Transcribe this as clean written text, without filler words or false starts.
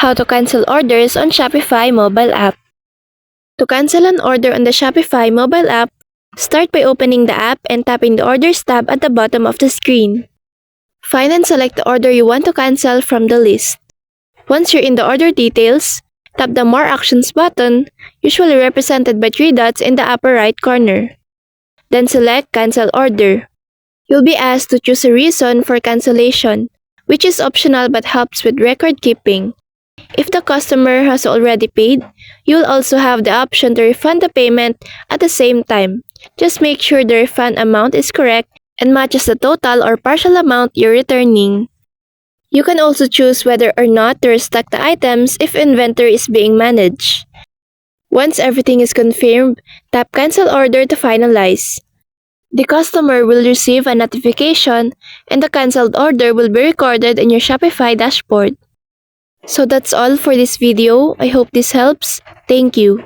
How to cancel orders on Shopify mobile app. To cancel an order on the Shopify mobile app, start by opening the app and tapping the Orders tab at the bottom of the screen. Find and select the order you want to cancel from the list. Once you're in the order details, tap the More Actions button, usually represented by 3 dots in the upper right corner. Then select Cancel Order. You'll be asked to choose a reason for cancellation, which is optional but helps with record keeping. If the customer has already paid, you'll also have the option to refund the payment at the same time. Just make sure the refund amount is correct and matches the total or partial amount you're returning. You can also choose whether or not to restock the items if inventory is being managed. Once everything is confirmed, tap Cancel Order to finalize. The customer will receive a notification and the cancelled order will be recorded in your Shopify dashboard. So that's all for this video. I hope this helps. Thank you.